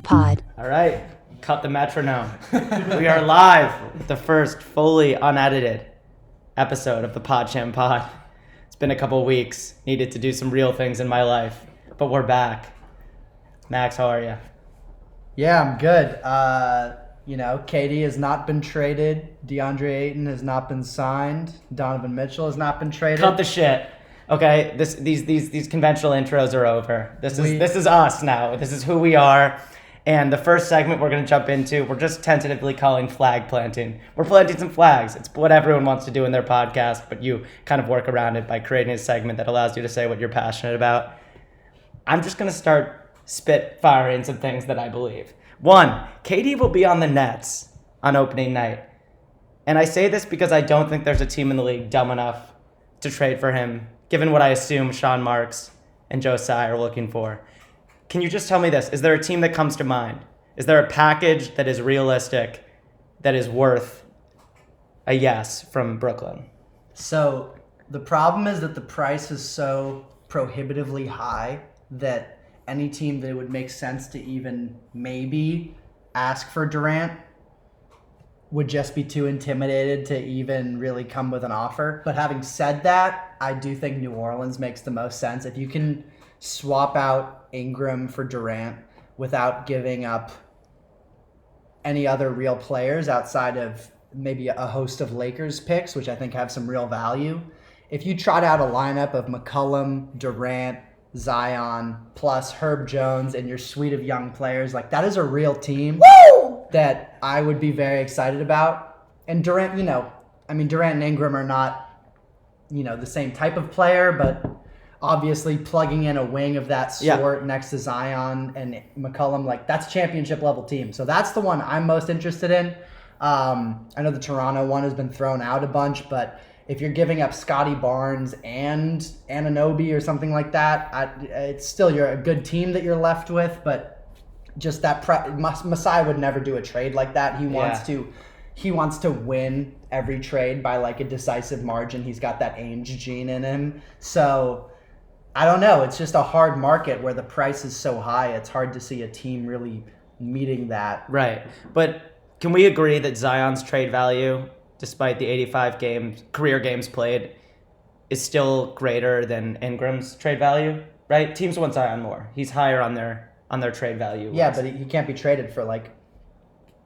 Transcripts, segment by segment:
Pod. All right, cut the metronome. We are live with the first fully unedited episode of the Pod. It's been a couple weeks. Needed to do some real things in my life, but we're back. Max, how are you? Yeah, I'm good. KD has not been traded. DeAndre Ayton has not been signed. Donovan Mitchell has not been traded. Cut the shit. Okay, these conventional intros are over. This is us now. This is who we are. And the first segment we're going to jump into, we're just tentatively calling flag planting. We're planting some flags. It's what everyone wants to do in their podcast, but you kind of work around it by creating a segment that allows you to say what you're passionate about. I'm just going to start spitfiring some things that I believe. One, KD will be on the Nets on opening night. And I say this because I don't think there's a team in the league dumb enough to trade for him, given what I assume Sean Marks and Joe Tsai are looking for. Can you just tell me this? Is there a team that comes to mind? Is there a package that is realistic, that is worth a yes from Brooklyn? So the problem is that the price is so prohibitively high that any team that it would make sense to even maybe ask for Durant would just be too intimidated to even really come with an offer. But having said that, I do think New Orleans makes the most sense. If you can swap out Ingram for Durant without giving up any other real players outside of maybe a host of Lakers picks, which I think have some real value. If you trot out a lineup of McCollum, Durant, Zion, plus Herb Jones and your suite of young players, like that is a real team. Woo! That I would be very excited about. And Durant, Durant and Ingram are not, the same type of player, but obviously plugging in a wing of that sort next to Zion and McCollum, like that's championship level team. So that's the one I'm most interested in. I know the Toronto one has been thrown out a bunch, but if you're giving up Scotty Barnes and Anunoby or something like that, it's still you're a good team that you're left with, but just that Masai would never do a trade like that. He wants to win every trade by like a decisive margin. He's got that Ainge gene in him. So I don't know. It's just a hard market where the price is so high. It's hard to see a team really meeting that. Right. But can we agree that Zion's trade value, despite the 85 career games played, is still greater than Ingram's trade value? Right? Teams want Zion more. He's higher on their trade value. Yeah, but he can't be traded for like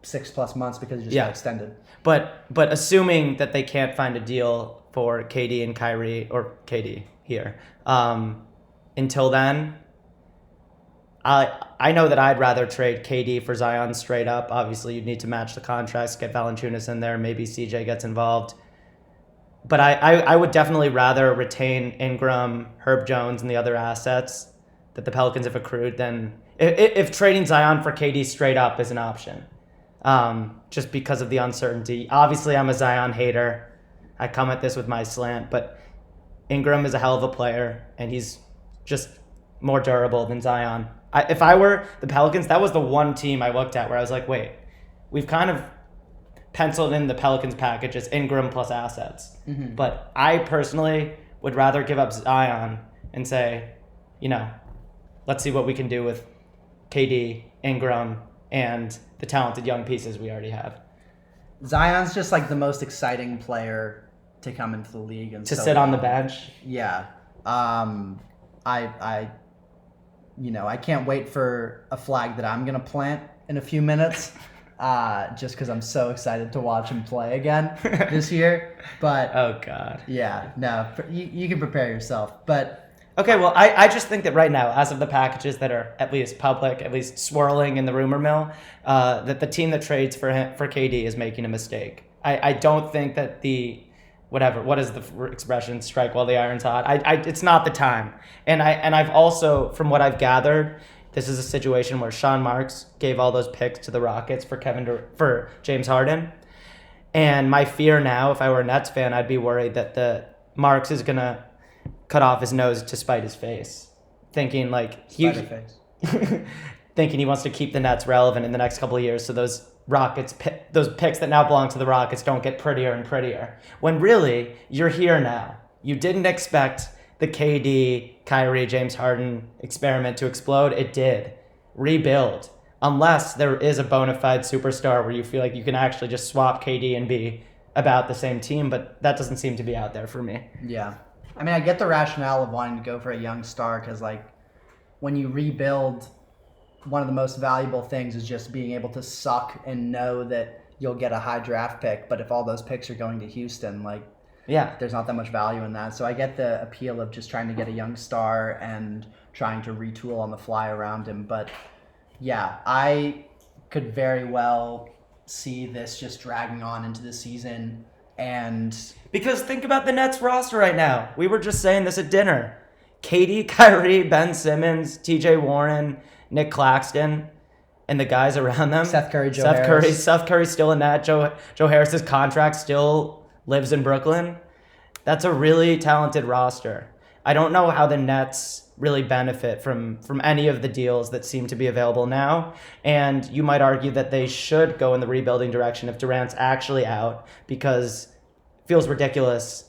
6+ months because he just got extended. But assuming that they can't find a deal for KD and Kyrie, or KD here, until then, I know that I'd rather trade KD for Zion straight up. Obviously, you'd need to match the contracts, get Valanciunas in there, maybe CJ gets involved. But I would definitely rather retain Ingram, Herb Jones, and the other assets that the Pelicans have accrued than if trading Zion for KD straight up is an option. Just because of the uncertainty. Obviously, I'm a Zion hater. I come at this with my slant, but Ingram is a hell of a player, and he's just more durable than Zion. If I were the Pelicans, that was the one team I looked at where I was like, wait, we've kind of penciled in the Pelicans package as Ingram plus assets. Mm-hmm. But I personally would rather give up Zion and say, let's see what we can do with KD, Ingram, and the talented young pieces we already have. Zion's just like the most exciting player to come into the league and to sit on the bench. Yeah. I can't wait for a flag that I'm gonna plant in a few minutes, just because I'm so excited to watch him play again this year. But oh god, yeah, no, you can prepare yourself. But okay, well, I just think that right now, as of the packages that are at least public, at least swirling in the rumor mill, that the team that trades for KD is making a mistake. I don't think that what is the expression, strike while the iron's hot? It's not the time. And I've also, from what I've gathered, this is a situation where Sean Marks gave all those picks to the Rockets for James Harden. And my fear now, if I were a Nets fan, I'd be worried that the Marks is gonna cut off his nose to spite his face, thinking like thinking he wants to keep the Nets relevant in the next couple of years, so those picks that now belong to the Rockets don't get prettier and prettier. When really, you're here now. You didn't expect the KD, Kyrie, James Harden experiment to explode. It did. Rebuild. unless there is a bona fide superstar where you feel like you can actually just swap KD and be about the same team, but that doesn't seem to be out there for me. Yeah. I mean, I get the rationale of wanting to go for a young star because, like, when you rebuild, one of the most valuable things is just being able to suck and know that you'll get a high draft pick. But if all those picks are going to Houston, like, Yeah. there's not that much value in that. So I get the appeal of just trying to get a young star and trying to retool on the fly around him. But yeah, I could very well see this just dragging on into the season. And Because think about the Nets roster right now. We were just saying this at dinner. KD, Kyrie, Ben Simmons, TJ Warren, Nick Claxton, and the guys around them. Seth Curry, Joe Harris. Seth Curry's still in that. Joe Harris's contract still lives in Brooklyn. That's a really talented roster. I don't know how the Nets really benefit from any of the deals that seem to be available now. And you might argue that they should go in the rebuilding direction if Durant's actually out, because it feels ridiculous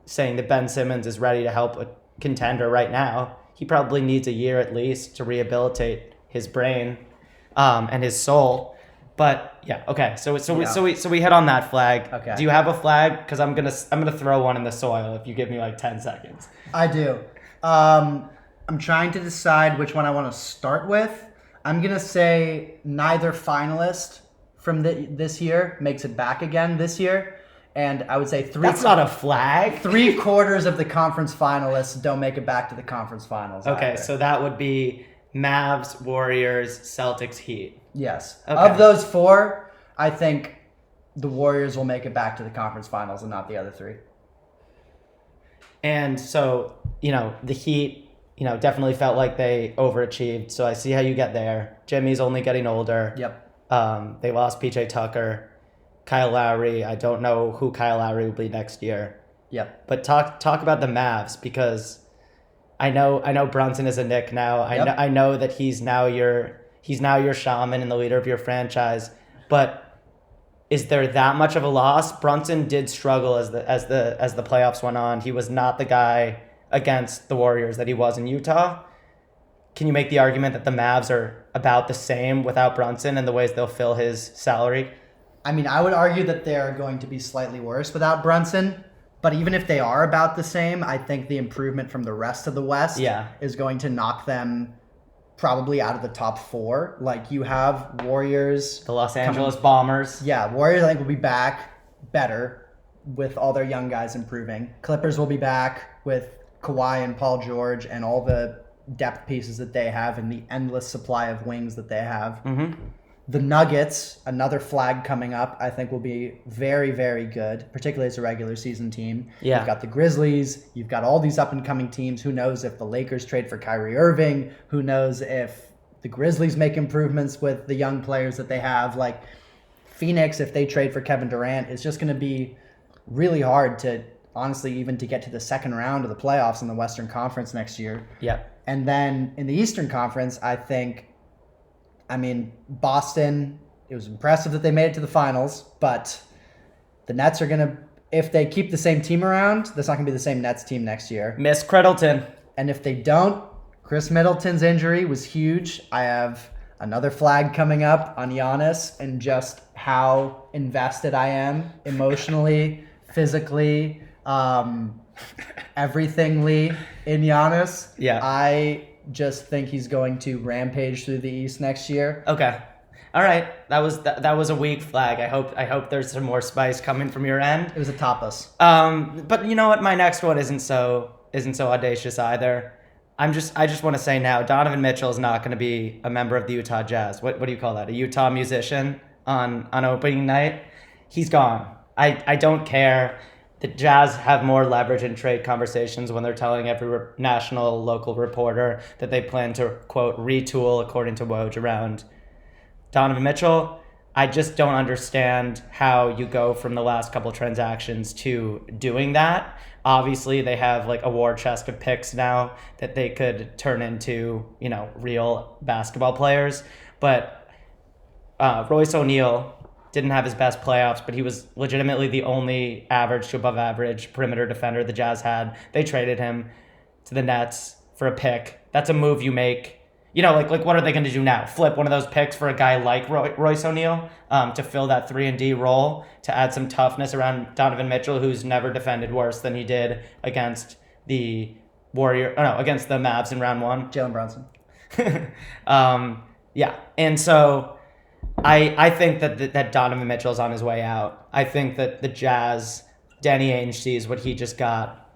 saying that Ben Simmons is ready to help a contender right now. He probably needs a year at least to rehabilitate his brain and his soul. But yeah, okay. So we hit on that flag. Okay. Do you have a flag? Because I'm gonna throw one in the soil if you give me like 10 seconds. I do. I'm trying to decide which one I want to start with. I'm going to say neither finalist from this year makes it back again this year. And I would say That's not a flag. 3/4 of the conference finalists don't make it back to the conference finals. Okay, either. so that would be Mavs, Warriors, Celtics, Heat. Yes. Okay. Of those 4, I think the Warriors will make it back to the conference finals and not the other 3. And so, the Heat, definitely felt like they overachieved. So I see how you get there. Jimmy's only getting older. Yep. They lost PJ Tucker. Kyle Lowry. I don't know who Kyle Lowry will be next year. Yep. But talk about the Mavs, because I know Brunson is a Knick now. Yep. I know that he's now your shaman and the leader of your franchise. But is there that much of a loss? Brunson did struggle as the playoffs went on. He was not the guy against the Warriors that he was in Utah. Can you make the argument that the Mavs are about the same without Brunson and the ways they'll fill his salary? I mean, I would argue that they're going to be slightly worse without Brunson. But even if they are about the same, I think the improvement from the rest of the West is going to knock them probably out of the top 4. Like, you have Warriors. The Los Angeles Bombers. Yeah, Warriors I think will be back better with all their young guys improving. Clippers will be back with Kawhi and Paul George and all the depth pieces that they have and the endless supply of wings that they have. Mm-hmm. The Nuggets, another flag coming up, I think will be very, very good, particularly as a regular season team. Yeah. You've got the Grizzlies. You've got all these up-and-coming teams. Who knows if the Lakers trade for Kyrie Irving? Who knows if the Grizzlies make improvements with the young players that they have? Like, Phoenix, if they trade for Kevin Durant, it's just going to be really hard to, honestly, even to get to the second round of the playoffs in the Western Conference next year. Yeah. And then in the Eastern Conference, Boston, it was impressive that they made it to the finals, but the Nets are going to, if they keep the same team around, that's not going to be the same Nets team next year. Miss Creddleton. And if they don't, Chris Middleton's injury was huge. I have another flag coming up on Giannis and just how invested I am emotionally, physically, everythingly in Giannis. Yeah. I just think he's going to rampage through the East next year. Okay. All right. That was a weak flag. I hope there's some more spice coming from your end. It was a topless. But you know what? My next one isn't so audacious either. I just want to say now, Donovan Mitchell is not going to be a member of the Utah Jazz. What do you call that? A Utah musician on opening night? He's gone. I don't care. The Jazz have more leverage in trade conversations when they're telling every national, local reporter that they plan to, quote, retool, according to Woj, around Donovan Mitchell. I just don't understand how you go from the last couple transactions to doing that. Obviously, they have like a war chest of picks now that they could turn into, real basketball players. But Royce O'Neal didn't have his best playoffs, but he was legitimately the only average to above average perimeter defender the Jazz had. They traded him to the Nets for a pick. That's a move you make like what are they going to do now? Flip one of those picks for a guy like Royce O'Neal to fill that 3-and-D role, to add some toughness around Donovan Mitchell, who's never defended worse than he did against the against the Mavs in round 1. Jalen Brunson. Yeah, and so I think that Donovan Mitchell's on his way out. I think that the Jazz, Danny Ainge sees what he just got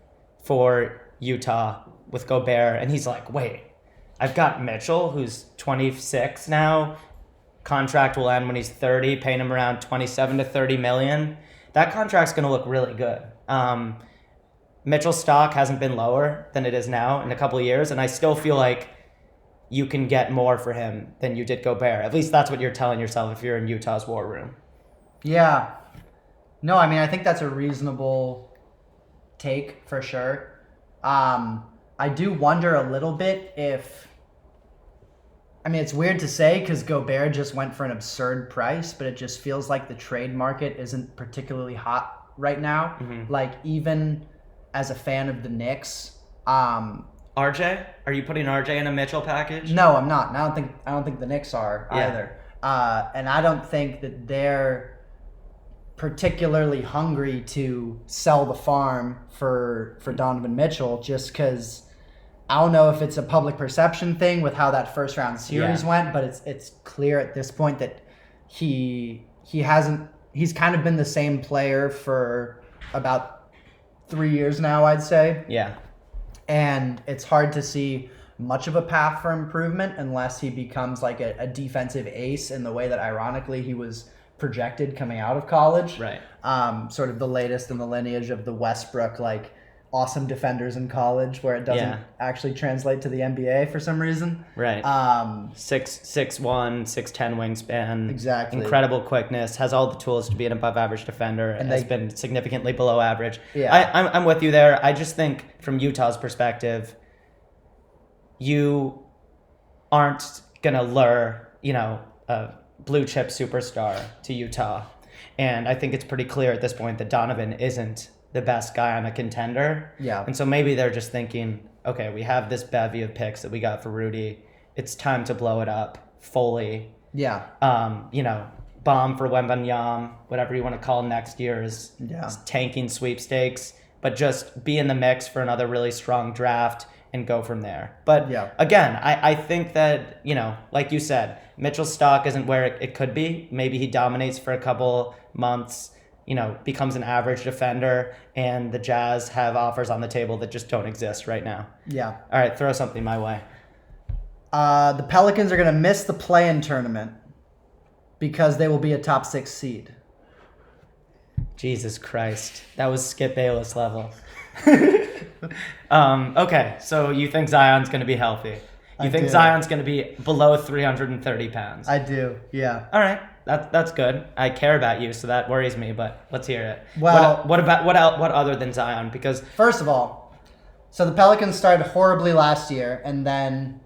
for Utah with Gobert, and he's like, wait, I've got Mitchell, who's 26 now. Contract will end when he's 30, paying him around 27 to 30 million. That contract's going to look really good. Mitchell's stock hasn't been lower than it is now in a couple of years, and I still feel like you can get more for him than you did Gobert. At least that's what you're telling yourself if you're in Utah's war room. Yeah. No, I mean, I think that's a reasonable take for sure. I do wonder a little bit if... I mean, it's weird to say because Gobert just went for an absurd price, but it just feels like the trade market isn't particularly hot right now. Mm-hmm. Like, even as a fan of the Knicks... RJ? Are you putting RJ in a Mitchell package? No, I'm not. And I don't think the Knicks are either. And I don't think that they're particularly hungry to sell the farm for Donovan Mitchell, just because I don't know if it's a public perception thing with how that first round series went, but it's clear at this point that he's kind of been the same player for about 3 years now, I'd say. Yeah. And it's hard to see much of a path for improvement unless he becomes like a defensive ace in the way that ironically he was projected coming out of college. Right. Sort of the latest in the lineage of the Westbrook, like, awesome defenders in college where it doesn't actually translate to the NBA for some reason. Right. 6'1", 6'10" wingspan. Exactly. Incredible quickness. Has all the tools to be an above-average defender. And has been significantly below average. Yeah. I'm with you there. I just think from Utah's perspective, you aren't gonna lure, a blue chip superstar to Utah, and I think it's pretty clear at this point that Donovan isn't the best guy on a contender. Yeah. And so maybe they're just thinking, okay, we have this bevy of picks that we got for Rudy. It's time to blow it up fully. Yeah. Bomb for Wembanyama, whatever you want to call next year's tanking sweepstakes, but just be in the mix for another really strong draft and go from there. But again, I think that, like you said, Mitchell's stock isn't where it could be. Maybe he dominates for a couple months, becomes an average defender, and the Jazz have offers on the table that just don't exist right now. Yeah. All right, throw something my way. The Pelicans are going to miss the play-in tournament because they will be a top 6 seed. Jesus Christ. That was Skip Bayless level. Okay, so you think Zion's going to be healthy? You think Zion's going to be below 330 pounds? I do, yeah. All right, that's good. I care about you, so that worries me. But let's hear it. Well, what other than Zion? Because first of all, so the Pelicans started horribly last year, and then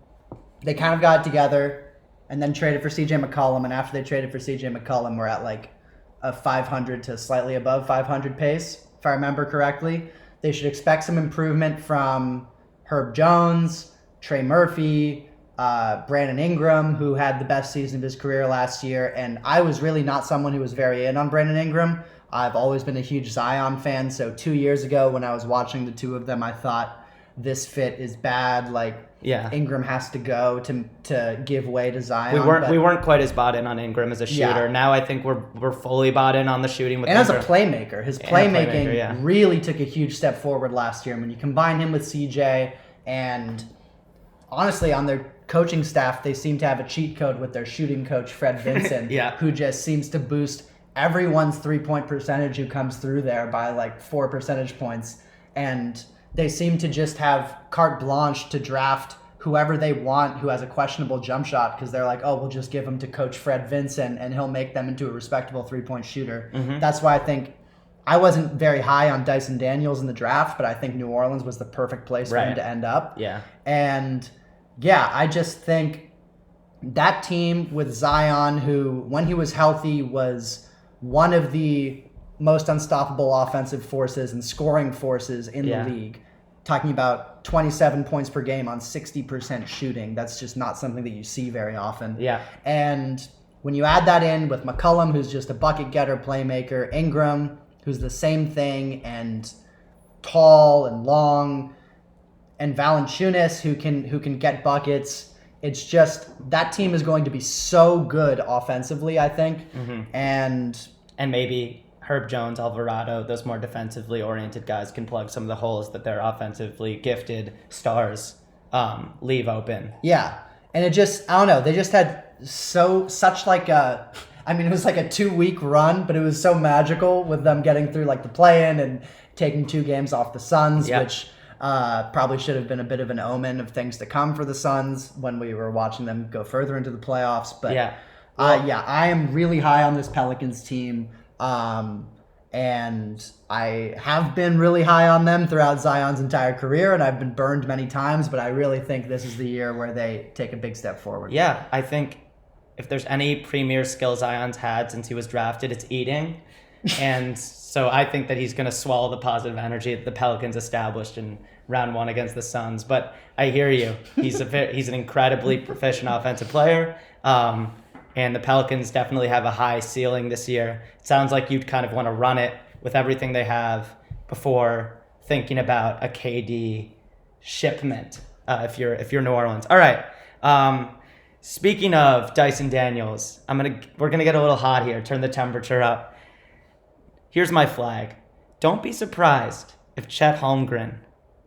they kind of got it together, and then traded for CJ McCollum. And after they traded for CJ McCollum, we're at like a 500 to slightly above 500 pace, if I remember correctly. They should expect some improvement from Herb Jones, Trey Murphy, Brandon Ingram, who had the best season of his career last year. And I was really not someone who was very in on Brandon Ingram. I've always been a huge Zion fan. So 2 years ago when I was watching the two of them, I thought this fit is bad. Ingram has to go to give way to Zion. We weren't quite as bought in on Ingram as a shooter. Now I think we're fully bought in on the shooting with Ingram. As a playmaker. His playmaking really took a huge step forward last year. And when you combine him with CJ, and honestly on their coaching staff, they seem to have a cheat code with their shooting coach, Fred Vinson, who just seems to boost everyone's 3-point percentage who comes through there by like 4 percentage points. And they seem to just have carte blanche to draft whoever they want who has a questionable jump shot, because they're like, oh, we'll just give them to Coach Fred Vinson and he'll make them into a respectable 3-point shooter. Mm-hmm. That's why I think I wasn't very high on Dyson Daniels in the draft, but I think New Orleans was the perfect place for him to end up. Yeah. And I just think that team with Zion, who when he was healthy was one of the most unstoppable offensive forces and scoring forces in the league. talking about 27 points per game on 60% shooting. That's just not something that you see very often. Yeah. And when you add that in with McCollum, who's just a bucket getter, playmaker, Ingram, who's the same thing, and tall and long, and Valanciunas, who can get buckets. It's just that team is going to be so good offensively, I think. And maybe Herb Jones, Alvarado, those more defensively oriented guys can plug some of the holes that their offensively gifted stars leave open. Yeah. And it just, I don't know, they just had such like a, I mean, it was like a 2-week run, but it was so magical with them getting through like the play-in and taking 2 games off the Suns, which probably should have been a bit of an omen of things to come for the Suns when we were watching them go further into the playoffs. But I am really high on this Pelicans team. And I have been really high on them throughout Zion's entire career, and I've been burned many times, but I really think this is the year where they take a big step forward. Yeah, I think if there's any premier skill Zion's had since he was drafted, it's eating. And so I think that he's going to swallow the positive energy that the Pelicans established in round 1 against the Suns. But I hear you. He's an incredibly proficient offensive player. And the Pelicans definitely have a high ceiling this year. It sounds like you'd kind of want to run it with everything they have before thinking about a KD shipment if you're New Orleans. All right. Speaking of Dyson Daniels, we're gonna get a little hot here. Turn the temperature up. Here's my flag. Don't be surprised if Chet Holmgren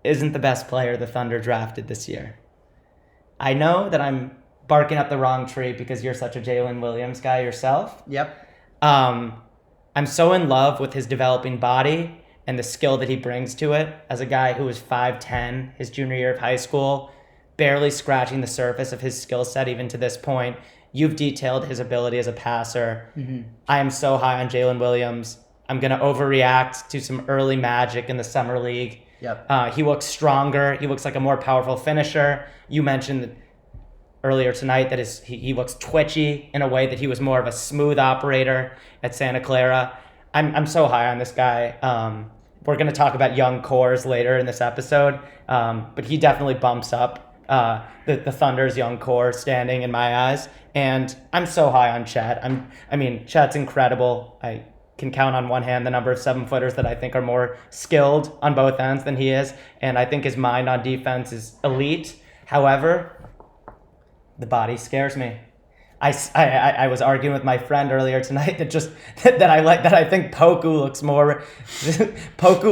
isn't the best player the Thunder drafted this year. I know that I'm barking up the wrong tree because you're such a Jalen Williams guy yourself. Yep. I'm so in love with his developing body and the skill that he brings to it as a guy who was 5'10" his junior year of high school, barely scratching the surface of his skill set even to this point. You've detailed his ability as a passer. I am so high on Jalen Williams. I'm going to overreact to some early magic in the summer league. Yep. He looks stronger. He looks like a more powerful finisher. You mentioned earlier tonight that he looks twitchy in a way that he was more of a smooth operator at Santa Clara. I'm so high on this guy. We're going to talk about young cores later in this episode, but he definitely bumps up the Thunder's young core standing in my eyes. And I'm so high on Chet. Chet's incredible. I can count on one hand the number of 7-footers that I think are more skilled on both ends than he is. And I think his mind on defense is elite. However, the body scares me. I was arguing with my friend earlier tonight that I think Poku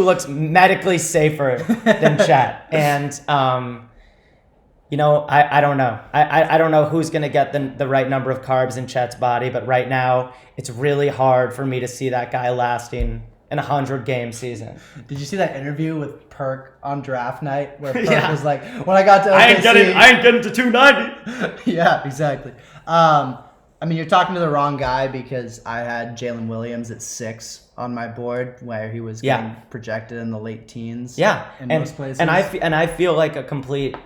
looks medically safer than Chet. And I don't know. I don't know who's going to get the right number of carbs in Chet's body, but right now it's really hard for me to see that guy lasting an 100-game season. Did you see that interview with Perk on draft night where Perk was like, when I got to OKC, I ain't getting to 290. Yeah, exactly. You're talking to the wrong guy because I had Jalen Williams at 6 on my board where he was getting projected in the late teens. Yeah, in most places. And I feel like a complete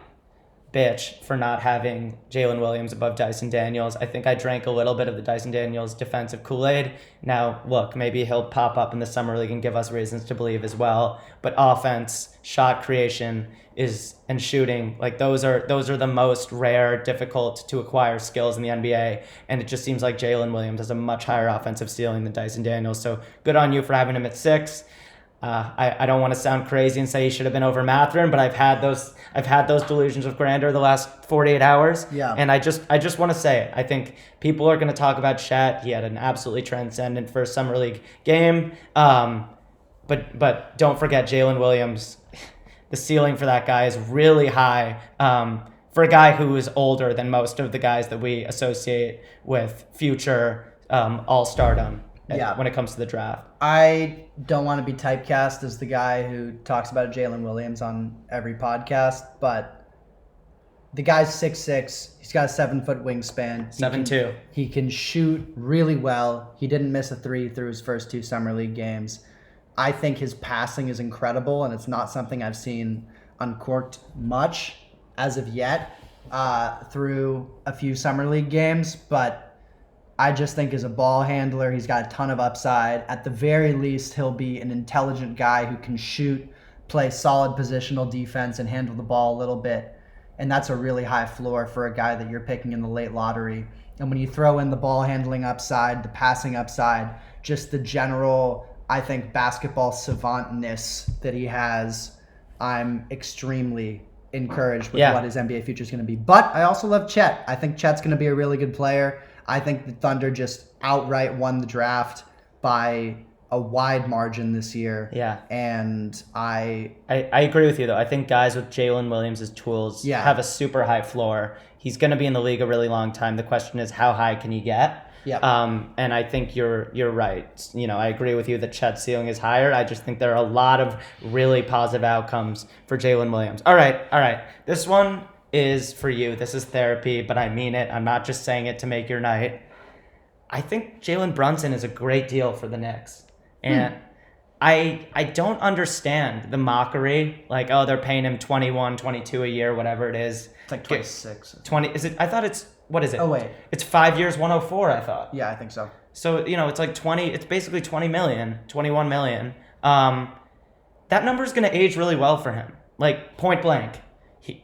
bitch for not having Jalen Williams above Dyson Daniels. I think I drank a little bit of the Dyson Daniels defensive Kool-Aid. Now, look, maybe he'll pop up in the summer league and give us reasons to believe as well. But offense, shot creation and shooting, like those are the most rare, difficult to acquire skills in the NBA. And it just seems like Jalen Williams has a much higher offensive ceiling than Dyson Daniels. So good on you for having him at 6. I don't want to sound crazy and say he should have been over Mathurin, but I've had those delusions of grandeur the last 48 hours. Yeah. And I just want to say it. I think people are going to talk about Chet. He had an absolutely transcendent first summer league game. But don't forget Jalen Williams. The ceiling for that guy is really high. For a guy who is older than most of the guys that we associate with future all-stardom. When it comes to the draft. I don't want to be typecast as the guy who talks about Jalen Williams on every podcast, but the guy's 6'6". He's got a 7-foot wingspan. 7'2". He can shoot really well. He didn't miss a 3 through his first 2 summer league games. I think his passing is incredible, and it's not something I've seen uncorked much as of yet through a few summer league games, but I just think as a ball handler, he's got a ton of upside. At the very least, he'll be an intelligent guy who can shoot play solid positional defense and handle the ball a little bit. And that's a really high floor for a guy that you're picking in the late lottery. And when you throw in the ball handling upside, the passing upside, just the general, I think, basketball savantness that he has, I'm extremely encouraged with what his NBA future is going to be. But I also love Chet. I think Chet's going to be a really good player. I think the Thunder just outright won the draft by a wide margin this year. Yeah. And I agree with you, though. I think guys with Jalen Williams' tools have a super high floor. He's going to be in the league a really long time. The question is, how high can he get? Yeah. And I think you're right. I agree with you that Chet's ceiling is higher. I just think there are a lot of really positive outcomes for Jalen Williams. All right. This one is for you. This is therapy, but I mean it. I'm not just saying it to make your night. I think Jalen Brunson is a great deal for the Knicks. And I don't understand the mockery. Like, oh, they're paying him 21, 22 a year, whatever it is. It's like 26. 20. Is it? I thought it's, what is it? Oh, wait. It's 5 years, 104, I thought. Yeah, I think so. So, it's like 20, it's basically 20 million, 21 million. That number is going to age really well for him. Like, point blank.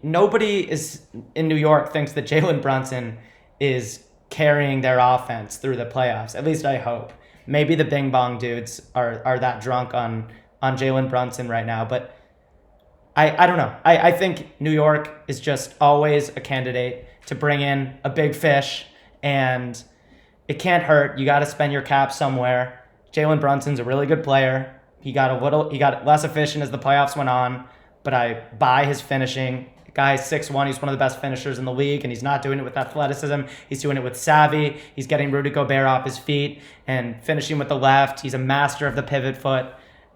Nobody is in New York thinks that Jalen Brunson is carrying their offense through the playoffs. At least I hope. Maybe the Bing Bong dudes are that drunk on Jalen Brunson right now, but I don't know. I think New York is just always a candidate to bring in a big fish, and it can't hurt. You got to spend your cap somewhere. Jalen Brunson's a really good player. He got less efficient as the playoffs went on, but I buy his finishing. Guy's 6'1", he's one of the best finishers in the league, and he's not doing it with athleticism. He's doing it with savvy. He's getting Rudy Gobert off his feet and finishing with the left. He's a master of the pivot foot.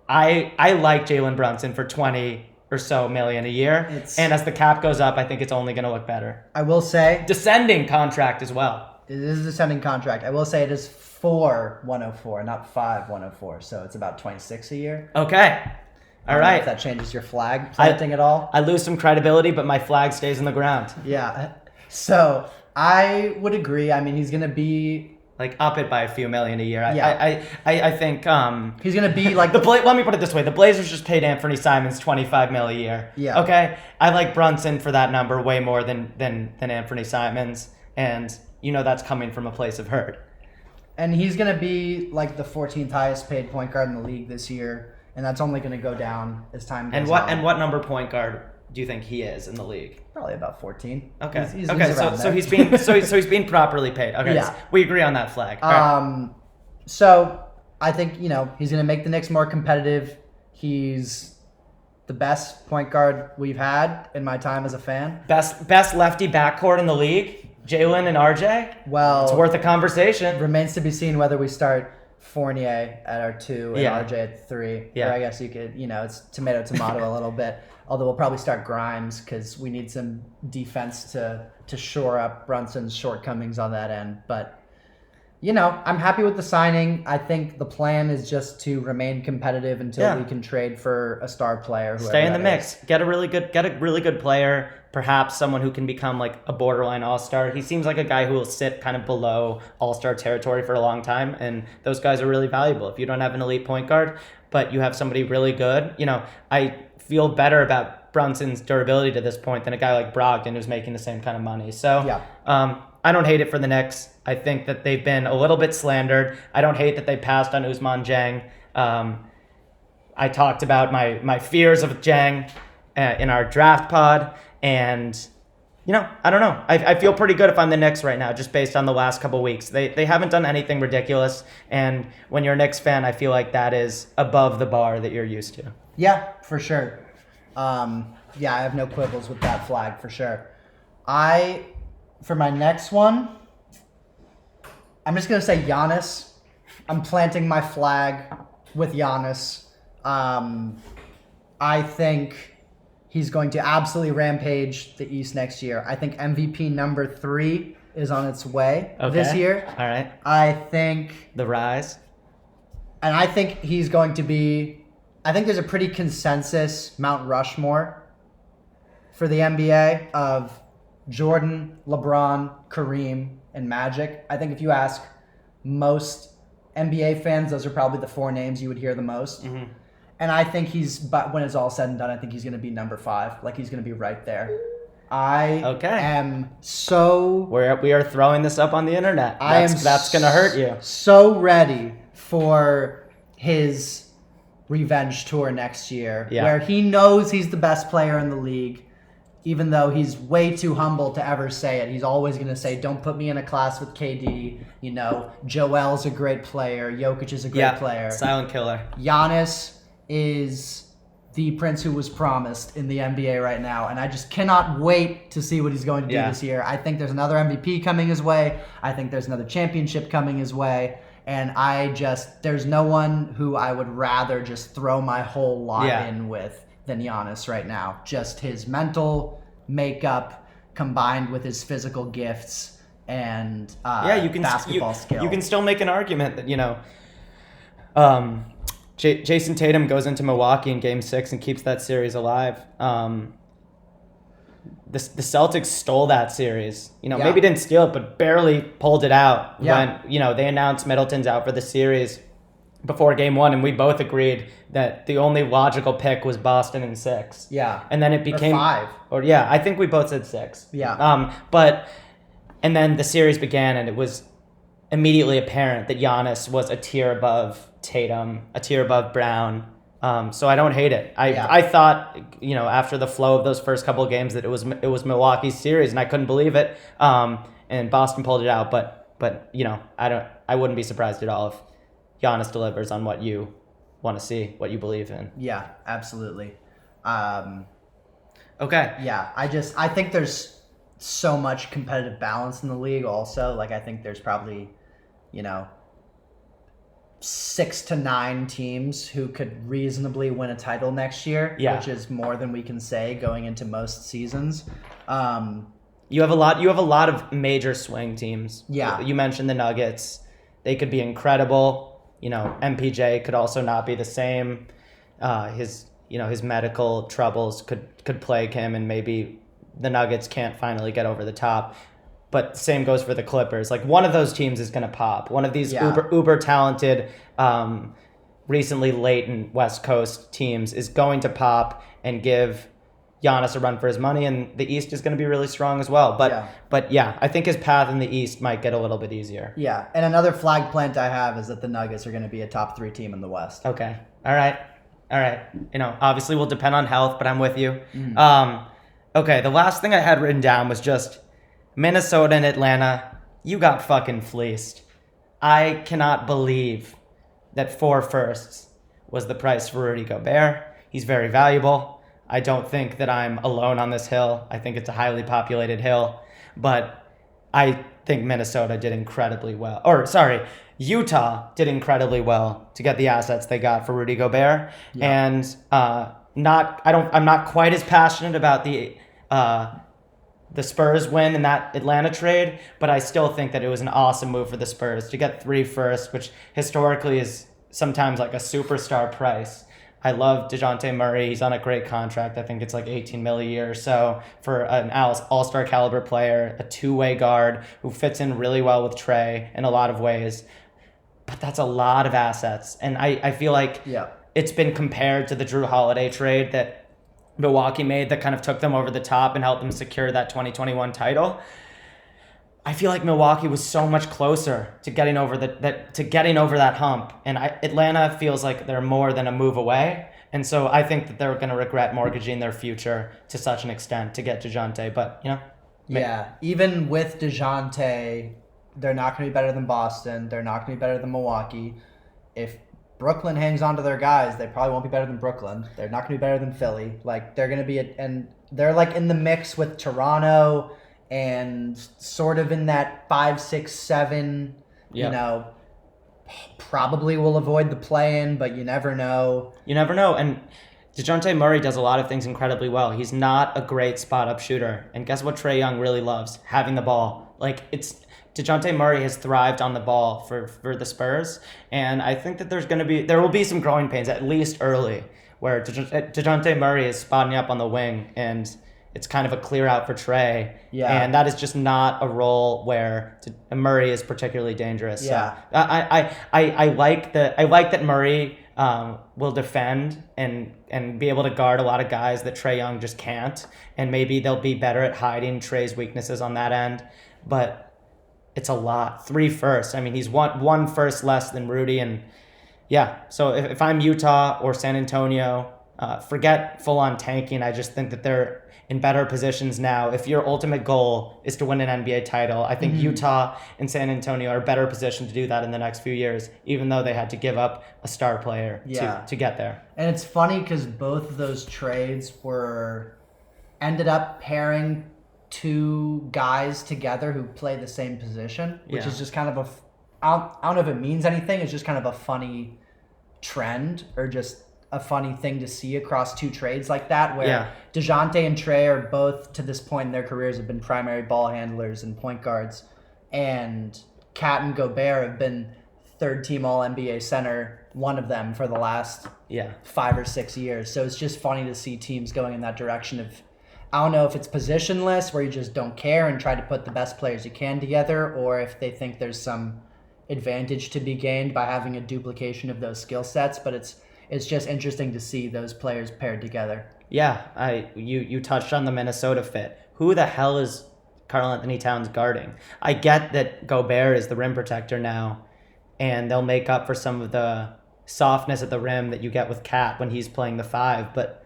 I like Jalen Brunson for 20 or so million a year. And as the cap goes up, I think it's only going to look better. I will say... Descending contract as well. It is a descending contract. I will say it is 4,104, not 5,104. So it's about 26 a year. Okay. All right. If that changes your flag planting at all. I lose some credibility, but my flag stays in the ground. Yeah. So I would agree. I mean, he's going to be... Like, up it by a few million a year. Yeah. I think... he's going to be like... Let me put it this way. The Blazers just paid Anthony Simons $25 million a year. Yeah. Okay? I like Brunson for that number way more than Anthony Simons. And that's coming from a place of hurt. And he's going to be like the 14th highest paid point guard in the league this year. And that's only going to go down as time goes on. And what number point guard do you think he is in the league? Probably about 14. Okay. He's so he's being properly paid. Okay. Yeah. So we agree on that flag. Right. So I think he's going to make the Knicks more competitive. He's the best point guard we've had in my time as a fan. Best lefty backcourt in the league. Jalen and RJ. Well, it's worth a conversation. Remains to be seen whether we start Fournier at our 2 and RJ at 3. Yeah. Or I guess you could, it's tomato a little bit. Although we'll probably start Grimes because we need some defense to shore up Brunson's shortcomings on that end. But, I'm happy with the signing. I think the plan is just to remain competitive until we can trade for a star player. Stay in the mix. Get a really good player. Perhaps someone who can become like a borderline all-star. He seems like a guy who will sit kind of below all-star territory for a long time, and those guys are really valuable. If you don't have an elite point guard, but you have somebody really good, I feel better about Brunson's durability to this point than a guy like Brogdon who's making the same kind of money. So I don't hate it for the Knicks. I think that they've been a little bit slandered. I don't hate that they passed on Ousmane Dieng. I talked about my fears of Dieng in our draft pod. And, I don't know. I feel pretty good if I'm the Knicks right now, just based on the last couple weeks. They haven't done anything ridiculous. And when you're a Knicks fan, I feel like that is above the bar that you're used to. Yeah, for sure. I have no quibbles with that flag, for sure. For my next one, I'm just going to say Giannis. I'm planting my flag with Giannis. I think... he's going to absolutely rampage the East next year. I think MVP number 3 is on its way this year. All right. I think... the rise. And I think he's going to be... I think there's a pretty consensus Mount Rushmore for the NBA of Jordan, LeBron, Kareem, and Magic. I think if you ask most NBA fans, those are probably the 4 names you would hear the most. Mm-hmm. And I think but when it's all said and done, I think he's going to be number 5. Like, he's going to be right there. I Okay. am so... We are throwing this up on the internet. That's going to hurt you. So ready for his revenge tour next year, where he knows he's the best player in the league, even though he's way too humble to ever say it. He's always going to say, don't put me in a class with KD. You know, Joel's a great player. Jokic is a great player. Silent killer. Giannis is the prince who was promised in the NBA right now, and I just cannot wait to see what he's going to do this year. I think there's another MVP coming his way. I think there's another championship coming his way, and there's no one who I would rather just throw my whole lot in with than Giannis right now. Just his mental makeup combined with his physical gifts and basketball skill. You can still make an argument that, Jason Tatum goes into Milwaukee in Game 6 and keeps that series alive. The Celtics stole that series. Maybe didn't steal it, but barely pulled it out when, they announced Middleton's out for the series before Game 1, and we both agreed that the only logical pick was Boston in 6. Yeah. And then it became... Or 5. I think we both said 6. Yeah. And then the series began, and it was immediately apparent that Giannis was a tier above Tatum, a tier above Brown. So I don't hate it. I thought, after the flow of those first couple of games that it was Milwaukee's series, and I couldn't believe it. And Boston pulled it out, but I wouldn't be surprised at all if Giannis delivers on what you want to see, what you believe in. Yeah, absolutely. Okay. Yeah, I think there's so much competitive balance in the league also. Like, I think there's probably, 6 to 9 teams who could reasonably win a title next year, which is more than we can say going into most seasons. You have a lot of major swing teams. Yeah. You mentioned the Nuggets. They could be incredible. MPJ could also not be the same. His medical troubles could plague him, and maybe the Nuggets can't finally get over the top. But same goes for the Clippers. Like, one of those teams is going to pop. One of these uber talented, recently latent West Coast teams is going to pop and give Giannis a run for his money, and the East is going to be really strong as well. But I think his path in the East might get a little bit easier. Yeah, and another flag plant I have is that the Nuggets are going to be a top 3 team in the West. Okay. All right. Obviously we'll depend on health, but I'm with you. Okay, the last thing I had written down was just Minnesota and Atlanta, you got fucking fleeced. I cannot believe that 4 firsts was the price for Rudy Gobert. He's very valuable. I don't think that I'm alone on this hill. I think it's a highly populated hill. But I think Minnesota did incredibly well. Utah did incredibly well to get the assets they got for Rudy Gobert. Yeah. And I'm not quite as passionate about the Spurs win in that Atlanta trade, but I still think that it was an awesome move for the Spurs to get 3 firsts, which historically is sometimes like a superstar price. I love DeJounte Murray. He's on a great contract. I think it's like $18 million a year or so for an all-star caliber player, a 2-way guard who fits in really well with Trey in a lot of ways. But that's a lot of assets. And I feel like it's been compared to the Drew Holiday trade that Milwaukee made that kind of took them over the top and helped them secure that 2021 title. I feel like Milwaukee was so much closer to getting over that hump, and Atlanta feels like they're more than a move away, and so I think that they're going to regret mortgaging their future to such an extent to get DeJounte. But even with DeJounte, they're not going to be better than Boston. They're not going to be better than Milwaukee. If Brooklyn hangs on to their guys, they probably won't be better than Brooklyn. They're not going to be better than Philly. Like, they're going to be and they're like in the mix with Toronto. And sort of in that 5, 6, 7, probably will avoid the play-in, but you never know. You never know. And DeJounte Murray does a lot of things incredibly well. He's not a great spot-up shooter. And guess what Trae Young really loves? Having the ball. DeJounte Murray has thrived on the ball for the Spurs. And I think that there will be some growing pains, at least early, where DeJounte Murray is spotting up on the wing and it's kind of a clear out for Trey. Yeah. And that is just not a role where Murray is particularly dangerous. Yeah. So I like that Murray will defend and be able to guard a lot of guys that Trae Young just can't. And maybe they'll be better at hiding Trae's weaknesses on that end. But it's a lot. 3 firsts. I mean, he's one first less than Rudy. And yeah, so if I'm Utah or San Antonio, forget full-on tanking. I just think that they're in better positions now. If your ultimate goal is to win an NBA title, I think Utah and San Antonio are better positioned to do that in the next few years, even though they had to give up a star player to get there. And it's funny because both of those trades ended up pairing 2 guys together who play the same position, which is just kind of I don't know if it means anything. It's just kind of a funny trend or just a funny thing to see across 2 trades like that, where DeJounte and Trae are both, to this point in their careers, have been primary ball handlers and point guards, and Cat and Gobert have been third-team All-NBA center, one of them for the last 5 or 6 years. So it's just funny to see teams going in that direction of, I don't know if it's positionless, where you just don't care and try to put the best players you can together, or if they think there's some advantage to be gained by having a duplication of those skill sets, but it's just interesting to see those players paired together. Yeah, you touched on the Minnesota fit. Who the hell is Karl Anthony Towns guarding? I get that Gobert is the rim protector now, and they'll make up for some of the softness at the rim that you get with Cat when he's playing the 5, but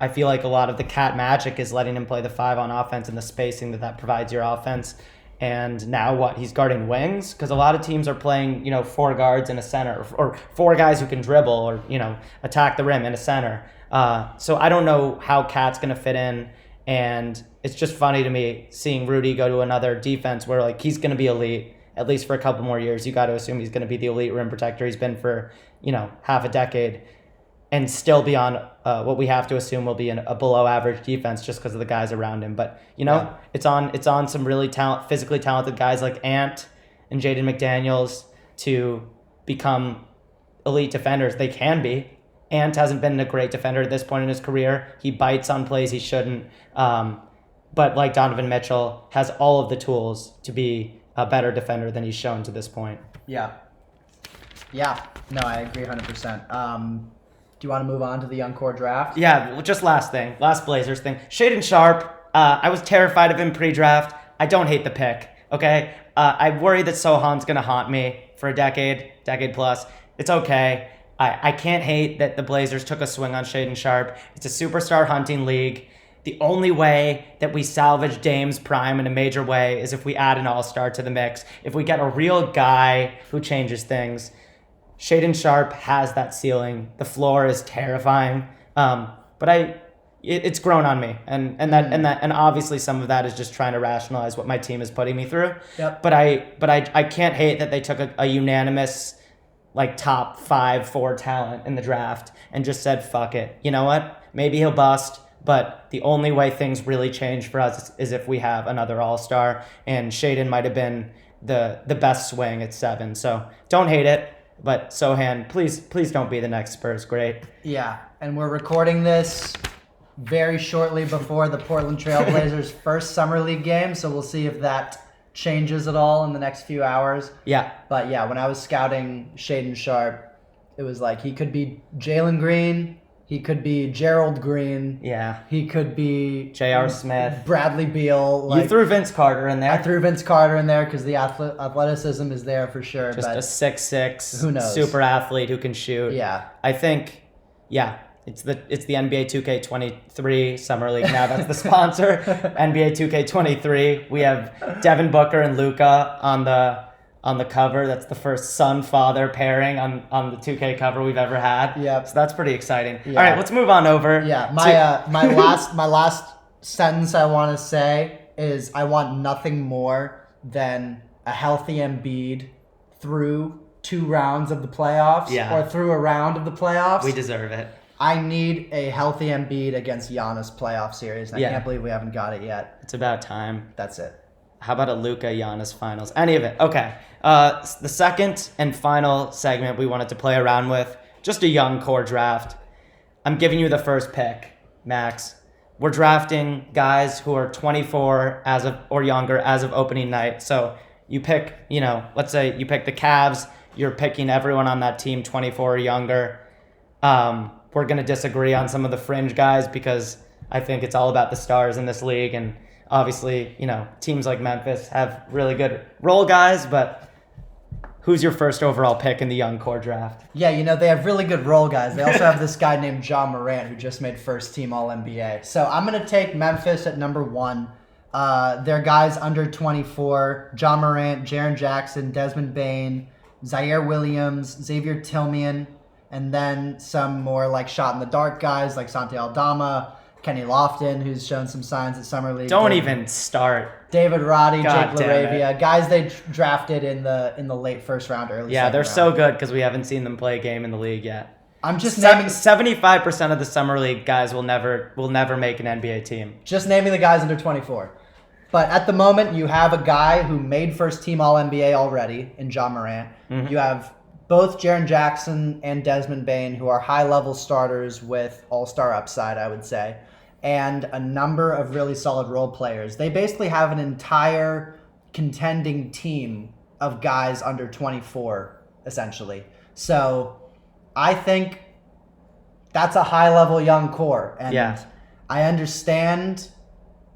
I feel like a lot of the Cat magic is letting him play the 5 on offense and the spacing that provides your offense. And now he's guarding wings? Because a lot of teams are playing, 4 guards and a center, or 4 guys who can dribble or, attack the rim in a center. So I don't know how Cat's going to fit in. And it's just funny to me seeing Rudy go to another defense where, he's going to be elite, at least for a couple more years. You got to assume he's going to be the elite rim protector he's been for, half a decade. And still be on what we have to assume will be a below average defense just because of the guys around him. But it's on some really physically talented guys like Ant and Jaden McDaniels to become elite defenders. They can be. Ant hasn't been a great defender at this point in his career. He bites on plays he shouldn't. But like Donovan Mitchell, has all of the tools to be a better defender than he's shown to this point. Yeah. No, I agree 100%. Do you want to move on to the young core draft? Yeah, well, just last Blazers thing. Shaedon Sharpe, I was terrified of him pre-draft. I don't hate the pick, okay? I worry that Sohan's going to haunt me for a decade plus. It's okay. I can't hate that the Blazers took a swing on Shaedon Sharpe. It's a superstar hunting league. The only way that we salvage Dame's prime in a major way is if we add an all-star to the mix. If we get a real guy who changes things. Shaedon Sharpe has that ceiling. The floor is terrifying, but it's grown on me, and obviously some of that is just trying to rationalize what my team is putting me through. Yep. But I can't hate that they took a unanimous top 5-4 talent in the draft and just said fuck it. You know what? Maybe he'll bust, but the only way things really change for us is if we have another all-star, and Shaedon might have been the best swing at 7. So don't hate it. But Sohan, please don't be the next Spurs great. Yeah, and we're recording this very shortly before the Portland Trail Blazers' first Summer League game, so we'll see if that changes at all in the next few hours. Yeah. But yeah, when I was scouting Shaedon Sharpe, it was he could be Jalen Green, he could be Gerald Green. Yeah. He could be J.R. Smith. Bradley Beal. You threw Vince Carter in there. I threw Vince Carter in there because the athleticism is there for sure. Just but a 6'6", who knows? Super athlete who can shoot. Yeah. I think, it's the NBA 2K23 Summer League now. That's the sponsor. NBA 2K23. We have Devin Booker and Luka on the cover. That's the first son-father pairing on the 2K cover we've ever had. Yep. So that's pretty exciting. Yeah. All right, let's move on over. Yeah, my last sentence I want to say is I want nothing more than a healthy Embiid through 2 rounds of the playoffs or through a round of the playoffs. We deserve it. I need a healthy Embiid against Giannis playoff series, and I can't believe we haven't got it yet. It's about time. That's it. How about a Luka Giannis finals? Any of it. Okay. The second and final segment we wanted to play around with, just a young core draft. I'm giving you the first pick, Max. We're drafting guys who are 24 or younger as of opening night. So you pick, let's say you pick the Cavs. You're picking everyone on that team 24 or younger. We're going to disagree on some of the fringe guys because I think it's all about the stars in this league. And obviously, teams like Memphis have really good role guys, but who's your first overall pick in the young core draft? Yeah, they have really good role guys. They also have this guy named John Morant who just made first team All-NBA. So I'm going to take Memphis at number 1. Their guys under 24, John Morant, Jaren Jackson, Desmond Bane, Zaire Williams, Xavier Tillman, and then some more like shot in the dark guys like Santi Aldama, Kenny Lofton, who's shown some signs at Summer League. Don't even start. David Roddy, God Jake damn LaRavia, guys they drafted in the late first round, early Yeah, second they're round. so good because we haven't seen them play a game in the league yet. I'm just naming 75% of the Summer League guys will never make an NBA team. Just naming the guys under 24. But at the moment, you have a guy who made first team All-NBA already in John Morant. Mm-hmm. You have both Jaren Jackson and Desmond Bane, who are high-level starters with all-star upside, I would say, and a number of really solid role players. They basically have an entire contending team of guys under 24, essentially. So I think that's a high-level young core. And Yeah. I understand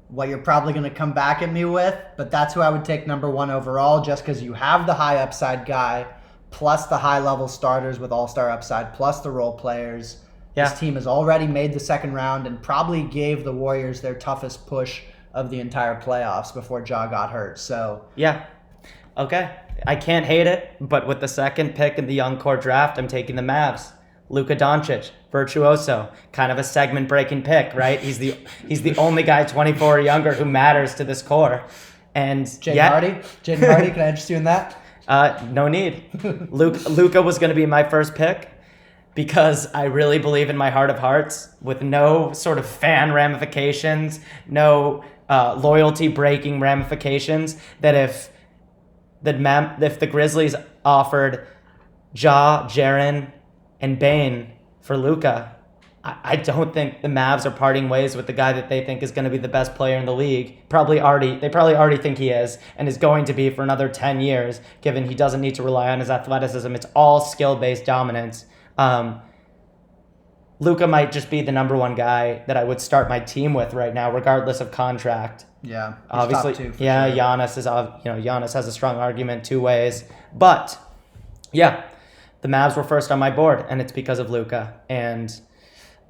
what you're probably going to come back at me with, but that's who I would take number 1 overall, just because you have the high upside guy, plus the high level starters with all-star upside, plus the role players. Yeah. This team has already made the second round and probably gave the Warriors their toughest push of the entire playoffs before Ja got hurt. So Yeah. Okay. I can't hate it, but with the second pick in the young core draft, I'm taking the Mavs. Luka Doncic, virtuoso, kind of a segment-breaking pick, right? He's the only guy 24 or younger who matters to this core. And Jaden Hardy, can I interest you in that? No need. Luka was going to be my first pick because I really believe in my heart of hearts, with no sort of fan ramifications, no loyalty-breaking ramifications, that if the Grizzlies offered Ja, Jaren, and Bane for Luka, I don't think the Mavs are parting ways with the guy that they think is going to be the best player in the league. They probably already think he is, and is going to be for another 10 years, given he doesn't need to rely on his athleticism. It's all skill-based dominance. Luka might just be the number 1 guy that I would start my team with right now, regardless of contract. Yeah, Obviously, top 2 for yeah, sure. Giannis has a strong argument 2 ways, but yeah, the Mavs were first on my board, and it's because of Luka. And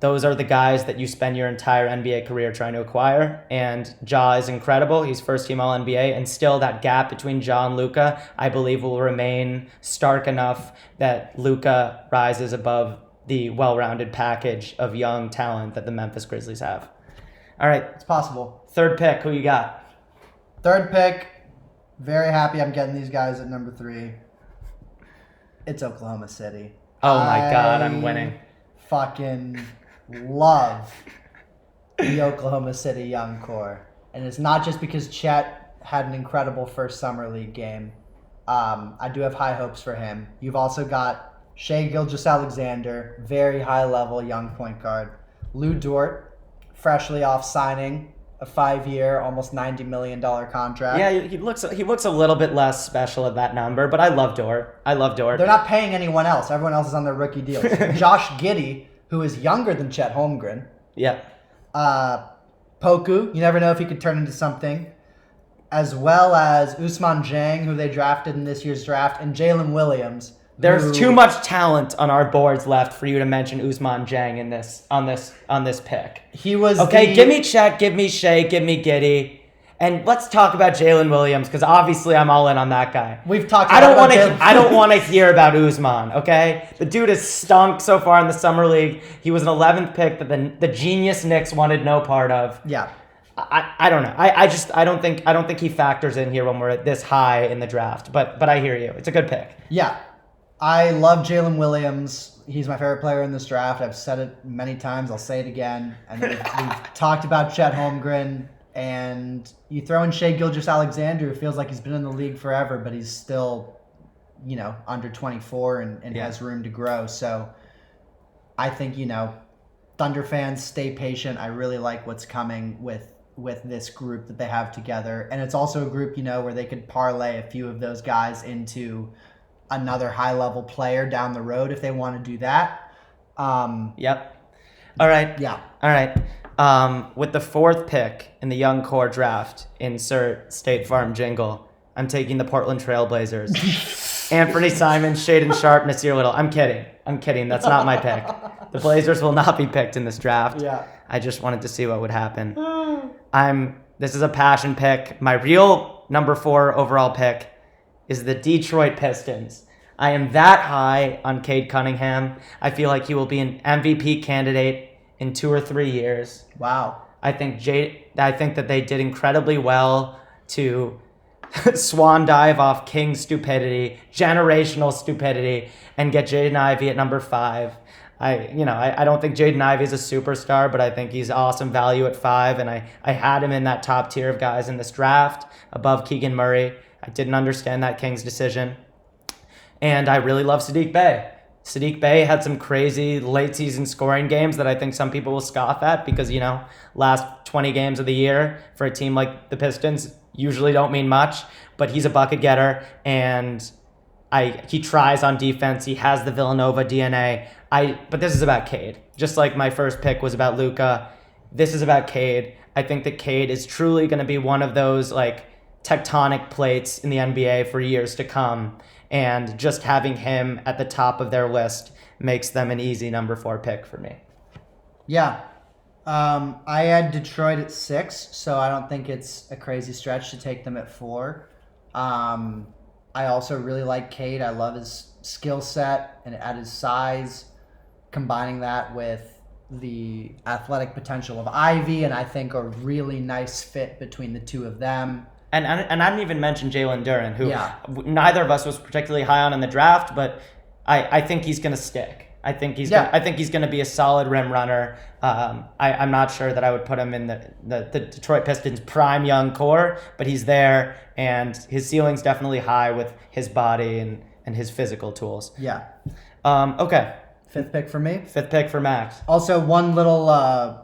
those are the guys that you spend your entire NBA career trying to acquire. And Ja is incredible. He's first team All-NBA, and still that gap between Ja and Luka, I believe, will remain stark enough that Luka rises above the well-rounded package of young talent that the Memphis Grizzlies have. All right, It's possible. third pick. Who you got? Third pick, very happy I'm getting these guys at number 3. It's Oklahoma City. Oh my God, I'm winning. Fucking love the Oklahoma City young core. And it's not just because Chet had an incredible first Summer League game. I do have high hopes for him. You've also got Shai Gilgeous-Alexander, very high-level young point guard. Lou Dort, freshly off signing a 5-year, almost $90 million contract. Yeah, he looks a little bit less special at that number, but I love Dort. They're not paying anyone else. Everyone else is on their rookie deals. Josh Giddey, who is younger than Chet Holmgren. Yeah. Poku, you never know if he could turn into something. As well as Ousmane Dieng, who they drafted in this year's draft, and Jalen Williams. There's too much talent on our boards left for you to mention Ousmane Dieng on this pick. He was give me Chet, give me Shea, give me Giddey, and let's talk about Jalen Williams, because obviously I'm all in on that guy. We've talked. I don't want to hear about Ousmane. Okay, the dude has stunk so far in the summer league. He was an 11th pick that the genius Knicks wanted no part of. Yeah. I don't know. I don't think he factors in here when we're at this high in the draft. But I hear you. It's a good pick. Yeah. I love Jalen Williams. He's my favorite player in this draft. I've said it many times. I'll say it again. And we've talked about Chet Holmgren. And you throw in Shai Gilgeous-Alexander, who feels like he's been in the league forever, but he's still, under 24 and has room to grow. So I think, Thunder fans, stay patient. I really like what's coming with this group that they have together. And it's also a group, where they could parlay a few of those guys into another high-level player down the road if they want to do that. Yep. All right. Yeah. All right. With the 4th pick in the young core draft, insert State Farm jingle. I'm taking the Portland Trailblazers. Anthony Simons, Shaden Sharp, Nasir Little. I'm kidding. That's not my pick. The Blazers will not be picked in this draft. Yeah. I just wanted to see what would happen. This is a passion pick. My real number 4 overall pick is the Detroit Pistons. I am that high on Cade Cunningham. I feel like he will be an MVP candidate in 2 or 3 years. Wow. I think that they did incredibly well to swan dive off King's stupidity, generational stupidity, and get Jaden Ivey at number 5. I don't think Jaden Ivey is a superstar, but I think he's awesome value at 5, and I had him in that top tier of guys in this draft above Keegan Murray. I didn't understand that Kings decision. And I really love Sadiq Bey. Sadiq Bey had some crazy late season scoring games that I think some people will scoff at because, last 20 games of the year for a team like the Pistons usually don't mean much, but he's a bucket getter and he tries on defense. He has the Villanova DNA. But this is about Cade. Just like my first pick was about Luka, this is about Cade. I think that Cade is truly going to be one of those tectonic plates in the NBA for years to come. And just having him at the top of their list makes them an easy number 4 pick for me. Yeah. I had Detroit at 6, so I don't think it's a crazy stretch to take them at 4. I also really like Cade. I love his skill set and at his size, combining that with the athletic potential of Ivy, and I think a really nice fit between the two of them. And I didn't even mention Jalen Duren, who neither of us was particularly high on in the draft, but I think he's going to stick. I think he's going to be a solid rim runner. I'm not sure that I would put him in the Detroit Pistons' prime young core, but he's there, and his ceiling's definitely high with his body and his physical tools. Yeah. Okay. 5th pick for me. 5th pick for Max. Also, one little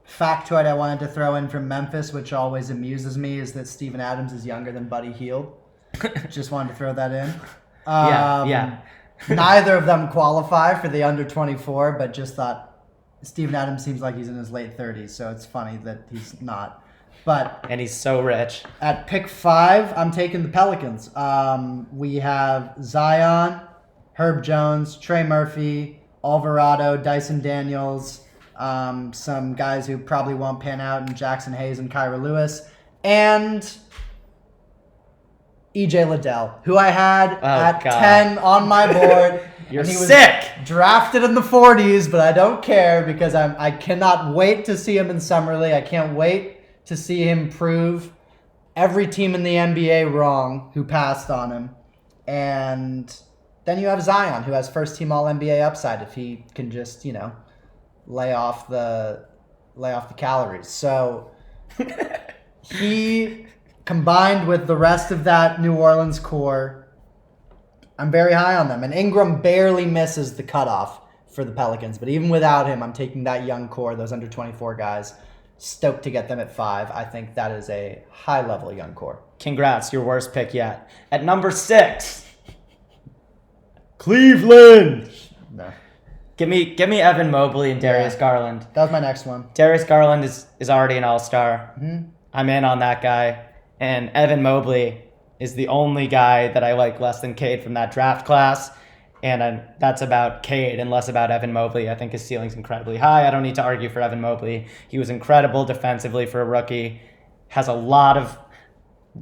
factoid I wanted to throw in from Memphis, which always amuses me, is that Steven Adams is younger than Buddy Hield. Just wanted to throw that in. Yeah. Neither of them qualify for the under 24, but just thought Steven Adams seems like he's in his late 30s, so it's funny that he's not. And he's so rich. At pick 5, I'm taking the Pelicans. We have Zion, Herb Jones, Trey Murphy, Alvarado, Dyson Daniels, some guys who probably won't pan out in Jackson Hayes and Kyra Lewis, and EJ Liddell, who I had at 10 on my board. You're and he was sick. Drafted in the 40s, but I don't care because I cannot wait to see him in Summer League. I can't wait to see him prove every team in the NBA wrong who passed on him. And then you have Zion, who has first team All-NBA upside if he can just, lay off the calories. So he, combined with the rest of that New Orleans core, I'm very high on them. And Ingram barely misses the cutoff for the Pelicans. But even without him, I'm taking that young core, those under 24 guys, stoked to get them at 5. I think that is a high-level young core. Congrats, your worst pick yet. At number 6, Cleveland. No. Give me Evan Mobley and Darius Garland. That was my next one. Darius Garland is already an all-star. Mm-hmm. I'm in on that guy. And Evan Mobley is the only guy that I like less than Cade from that draft class. And that's about Cade and less about Evan Mobley. I think his ceiling's incredibly high. I don't need to argue for Evan Mobley. He was incredible defensively for a rookie. Has a lot of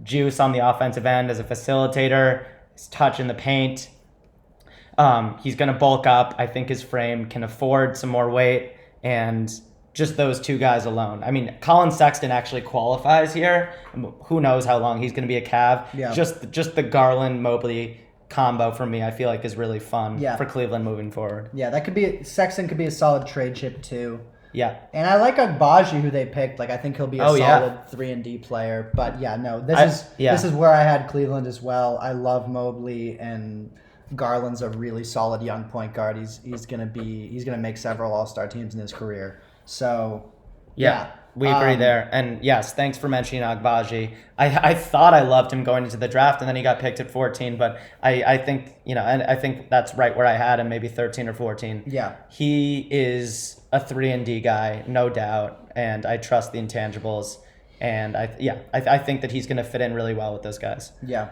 juice on the offensive end as a facilitator. His touch in the paint. He's going to bulk up. I think his frame can afford some more weight. And just those two guys alone. I mean, Colin Sexton actually qualifies here. Who knows how long he's going to be a Cav. Yeah. Just the Garland-Mobley combo for me, I feel like is really fun for Cleveland moving forward. Yeah, Sexton could be a solid trade chip too. Yeah. And I like Agbaji, who they picked. I think he'll be a solid 3-and-D player. But this is where I had Cleveland as well. I love Mobley, and Garland's a really solid young point guard. He's gonna make several All-Star teams in his career. So We agree there. And yes, thanks for mentioning Agbaji. I thought I loved him going into the draft, and then he got picked at 14, but I think, and I think that's right where I had him, maybe 13 or 14. Yeah. He is a 3-and-D guy, no doubt, and I trust the intangibles. And I think that he's going to fit in really well with those guys. Yeah.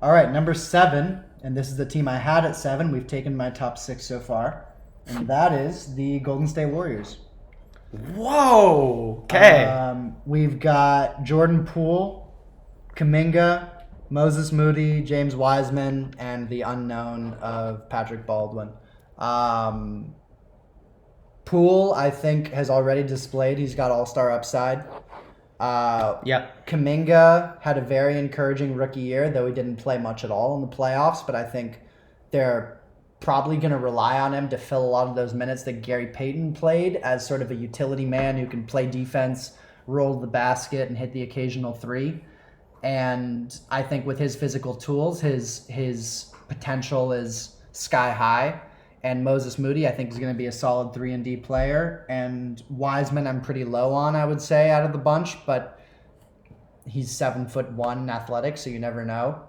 All right, number 7, and this is the team I had at 7. We've taken my top 6 so far, and that is the Golden State Warriors. Whoa. Okay. We've got Jordan Poole, Kuminga, Moses Moody, James Wiseman, and the unknown of Patrick Baldwin. Poole, I think, has already displayed he's got all-star upside. Kuminga had a very encouraging rookie year, though he didn't play much at all in the playoffs, but I think they're probably going to rely on him to fill a lot of those minutes that Gary Payton played as sort of a utility man who can play defense, roll the basket, and hit the occasional three. And I think with his physical tools, his potential is sky high. And Moses Moody, I think, is going to be a solid 3-and-D player. And Wiseman, I'm pretty low on, I would say, out of the bunch, but he's 7'1" athletic, so you never know.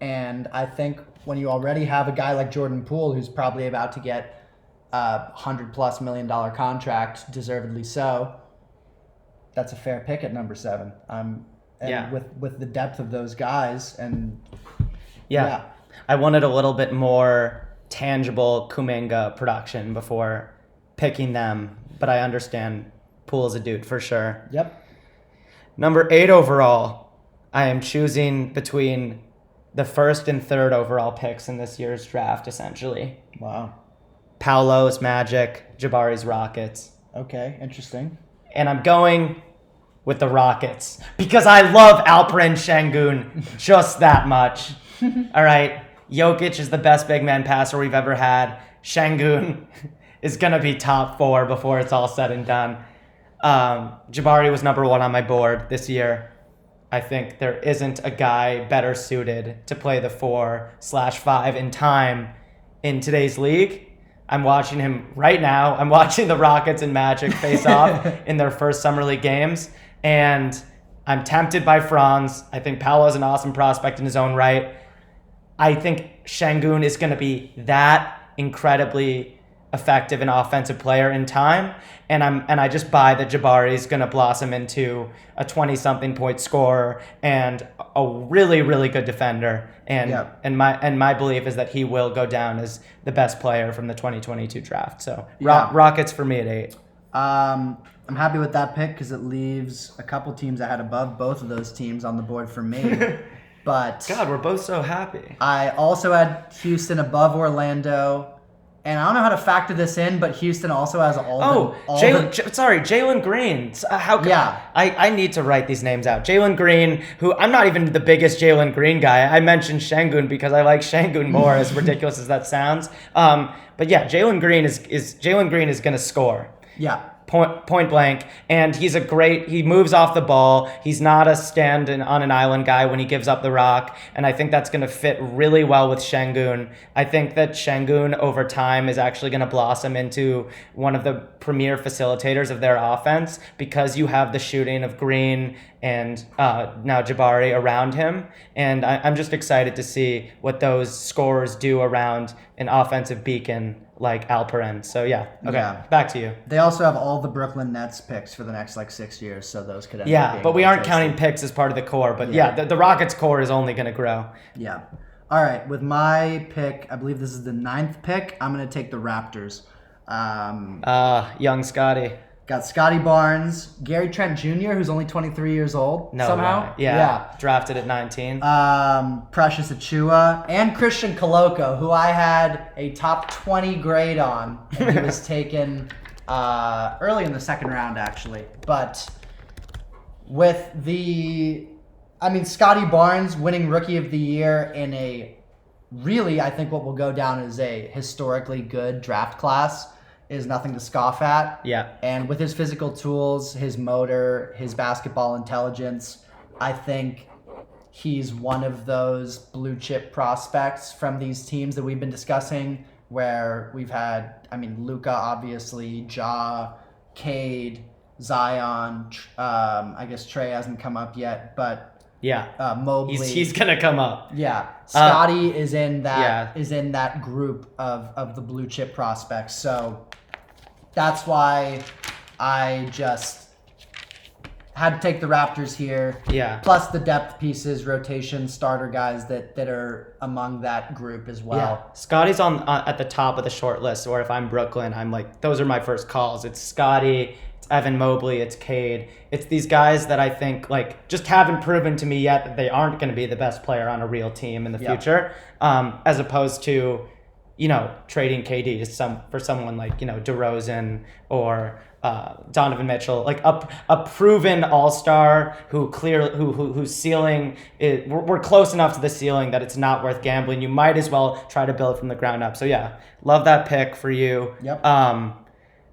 And I think when you already have a guy like Jordan Poole, who's probably about to get a $100+ million contract, deservedly so, that's a fair pick at number 7. With the depth of those guys, and I wanted a little bit more tangible Kuminga production before picking them, but I understand Poole's a dude for sure. Yep. Number 8 overall, I am choosing between the 1st and 3rd overall picks in this year's draft, essentially. Wow. Paolo's Magic, Jabari's Rockets. Okay, interesting. And I'm going with the Rockets because I love Alperen Şengün just that much. All right, Jokic is the best big man passer we've ever had. Şengün is going to be top 4 before it's all said and done. Jabari was number 1 on my board this year. I think there isn't a guy better suited to play the 4/5 in time in today's league. I'm watching him right now. I'm watching the Rockets and Magic face off in their first summer league games, and I'm tempted by Franz. I think Paolo's an awesome prospect in his own right. I think Şengün is going to be that incredibly effective and offensive player in time, and I just buy that Jabari is going to blossom into a 20-something point scorer and a really, really good defender. And my belief is that he will go down as the best player from the 2022 draft. So Rockets for me at 8. I'm happy with that pick because it leaves a couple teams I had above both of those teams on the board for me. But God, we're both so happy. I also had Houston above Orlando. And I don't know how to factor this in, but Houston also has Jalen Green. I need to write these names out. Jalen Green, who I'm not even the biggest Jalen Green guy. I mentioned Şengün because I like Şengün more, as ridiculous as that sounds. But yeah, Jalen Green is going to score. Yeah. Point blank, and he moves off the ball. He's not a stand on an island guy when he gives up the rock, and I think that's going to fit really well with Şengün. I think that Şengün over time is actually going to blossom into one of the premier facilitators of their offense because you have the shooting of Green and now Jabari around him, and I'm just excited to see what those scorers do around an offensive beacon like Alperen. So back to you. They also have all the Brooklyn Nets picks for the next 6 years, so those could end up being but we aren't counting picks as part of the core. But the Rockets core is only going to grow. Yeah. All right, with my pick, I believe this is the 9th pick. I'm going to take the Raptors. Young Scotty. Got Scotty Barnes, Gary Trent Jr., who's only 23 years old somehow. Yeah. Drafted at 19. Precious Achiuwa, and Christian Koloko, who I had a top 20 grade on. And he was taken early in the 2nd round, actually. But with Scotty Barnes winning Rookie of the Year in a really, I think what will go down as a historically good draft class is nothing to scoff at. Yeah. And with his physical tools, his motor, his basketball intelligence, I think he's one of those blue chip prospects from these teams that we've been discussing where we've had, Luka, obviously, Ja, Cade, Zion. I guess Trey hasn't come up yet, but Yeah. Mobley. He's gonna come up. Yeah, Scotty is in yeah. that group of the blue chip prospects. So that's why I just had to take the Raptors here. Yeah. Plus the depth pieces, rotation, starter guys that are among that group as well. Yeah. Scotty's on at the top of the short list, or if I'm Brooklyn, I'm like, those are my first calls. It's Scotty, it's Evan Mobley, it's Cade. It's these guys that I think like just haven't proven to me yet that they aren't going to be the best player on a real team in the future, as opposed to, trading KD to for someone like, DeRozan or Donovan Mitchell, like a proven all-star whose ceiling is, we're close enough to the ceiling that it's not worth gambling. You might as well try to build from the ground up. So yeah, love that pick for you. Yep.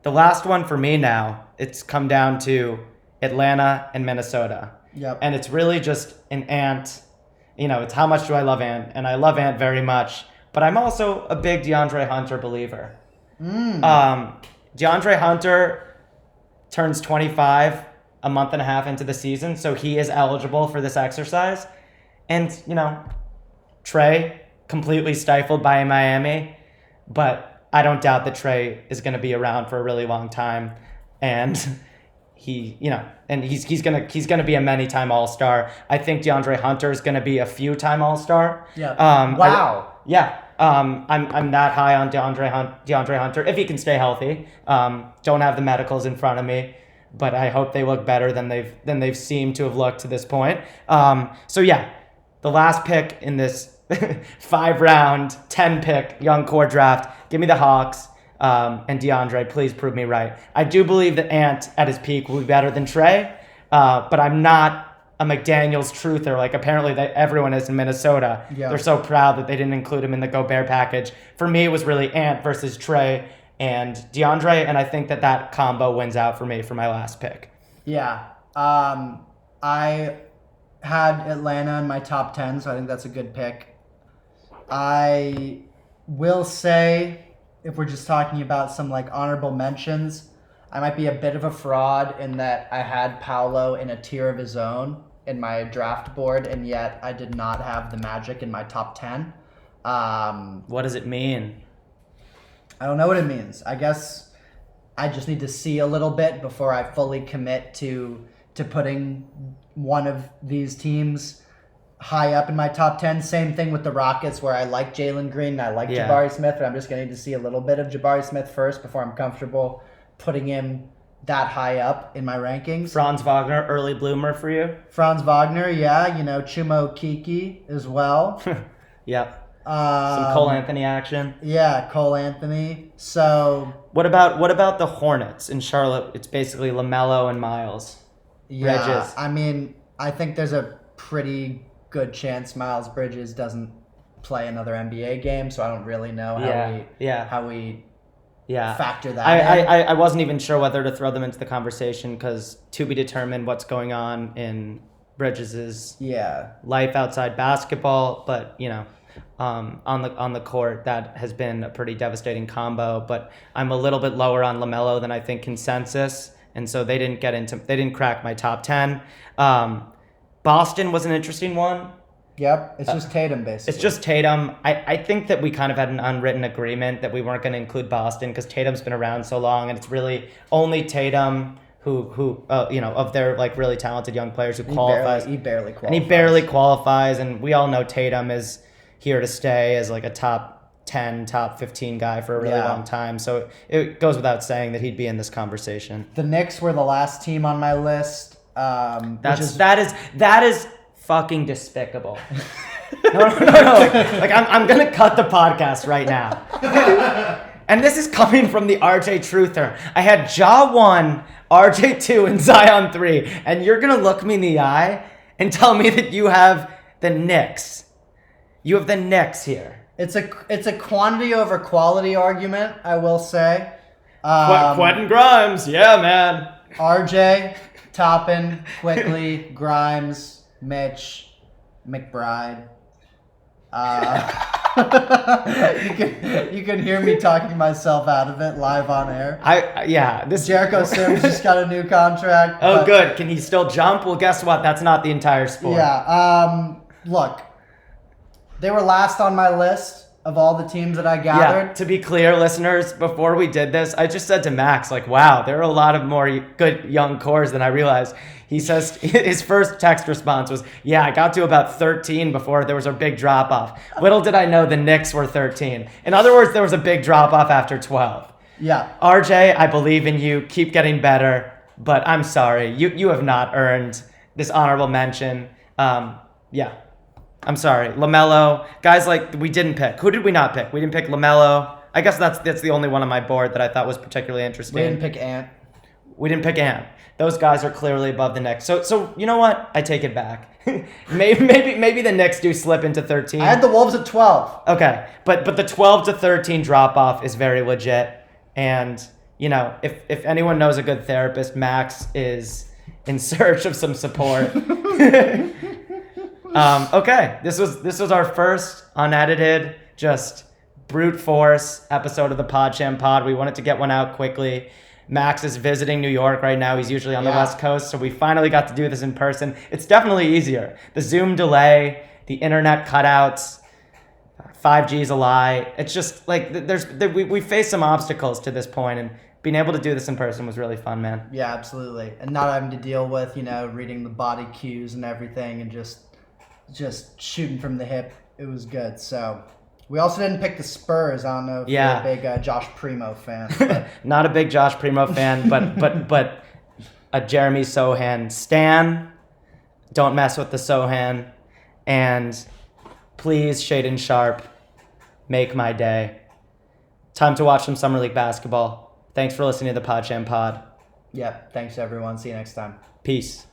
The last one for me now, it's come down to Atlanta and Minnesota. Yep. And it's really just an Ant. It's how much do I love Ant, and I love Ant very much. But I'm also a big DeAndre Hunter believer. DeAndre Hunter turns 25 a month and a half into the season, so he is eligible for this exercise. And, Trey, completely stifled by Miami, but I don't doubt that Trey is going to be around for a really long time. And he's gonna be a many-time All-Star. I think DeAndre Hunter is gonna be a few-time All-Star. Yeah. Wow. I'm that high on DeAndre Hunter if he can stay healthy. Don't have the medicals in front of me, but I hope they look better than they've seemed to have looked to this point. The last pick in this 5-round, 10-pick young core draft. Give me the Hawks. And DeAndre, please prove me right. I do believe that Ant at his peak will be better than Trey, but I'm not a McDaniels truther. Like apparently everyone is in Minnesota. Yeah. They're so proud that they didn't include him in the Gobert package. For me, it was really Ant versus Trey and DeAndre, and I think that combo wins out for me for my last pick. Yeah. I had Atlanta in my top 10, so I think that's a good pick. I will say, if we're just talking about some like honorable mentions, I might be a bit of a fraud in that I had Paolo in a tier of his own in my draft board, and yet I did not have the Magic in my top 10. What does it mean? I don't know what it means. I guess I just need to see a little bit before I fully commit to putting one of these teams high up in my top 10. Same thing with the Rockets, where I like Jalen Green and I like Jabari Smith, but I'm just going to need to see a little bit of Jabari Smith first before I'm comfortable putting him that high up in my rankings. Franz Wagner, early bloomer for you? Franz Wagner, yeah. Chumo Kiki as well. Yep. Some Cole Anthony action. Yeah, Cole Anthony. So what about the Hornets in Charlotte? It's basically LaMelo and Miles. Yeah, Bridges. I mean, I think there's a pretty good chance Miles Bridges doesn't play another NBA game, so I don't really know how we factor that in. I wasn't even sure whether to throw them into the conversation because to be determined what's going on in Bridges' life outside basketball, but on the court that has been a pretty devastating combo. But I'm a little bit lower on LaMelo than I think consensus, and so they didn't crack my top 10. Boston was an interesting one. Yep, it's just Tatum, basically. It's just Tatum. I think that we kind of had an unwritten agreement that we weren't going to include Boston because Tatum's been around so long, and it's really only Tatum who of their like really talented young players who qualifies. He barely qualifies. And he barely qualifies, and we all know Tatum is here to stay as like a top 10, top 15 guy for a really long time. So it goes without saying that he'd be in this conversation. The Knicks were the last team on my list. That is fucking despicable. No. Like I'm gonna cut the podcast right now. And this is coming from the RJ Truther. I had Ja 1, RJ 2, and Zion 3, and you're gonna look me in the eye and tell me that you have the Knicks. You have the Knicks here. It's a quantity over quality argument, I will say. Quentin Grimes, yeah, man. RJ, Toppin, Quickly, Grimes, Mitch, McBride. You can hear me talking myself out of it live on air. This Jericho Sims just got a new contract. Oh, good. Can he still jump? Well, guess what? That's not the entire sport. Yeah. Look, they were last on my list of all the teams that I gathered. Yeah, to be clear, listeners, before we did this, I just said to Max, like, wow, there are a lot of more good young cores than I realized. He says his first text response was, yeah, I got to about 13 before there was a big drop off. Little did I know the Knicks were 13. In other words, there was a big drop off after 12. Yeah. RJ, I believe in you. Keep getting better. But I'm sorry. You have not earned this honorable mention. Yeah. I'm sorry. LaMelo. Guys, like, we didn't pick. Who did we not pick? We didn't pick LaMelo. I guess that's the only one on my board that I thought was particularly interesting. We didn't pick Ant. We didn't pick Ant. Those guys are clearly above the Knicks. So you know what? I take it back. maybe the Knicks do slip into 13. I had the Wolves at 12. Okay. But the 12 to 13 drop off is very legit. And, you know, if anyone knows a good therapist, Max is in search of some support. Okay, this was our first unedited, just brute force episode of the PodCham Pod. We wanted to get one out quickly. Max is visiting New York right now. He's usually on the West Coast, so we finally got to do this in person. It's definitely easier. The Zoom delay, the internet cutouts, 5G's a lie. It's just like we faced some obstacles to this point, and being able to do this in person was really fun, man. Yeah, absolutely. And not having to deal with, reading the body cues and everything and just shooting from the hip. It was good. So we also didn't pick the Spurs. I don't know if you're a big Josh Primo fan. But. Not a big Josh Primo fan, but a Jeremy Sohan stan. Don't mess with the Sohan. And please, Shaden Sharp, make my day. Time to watch some Summer League basketball. Thanks for listening to the PodCham Pod. Yeah, thanks everyone. See you next time. Peace.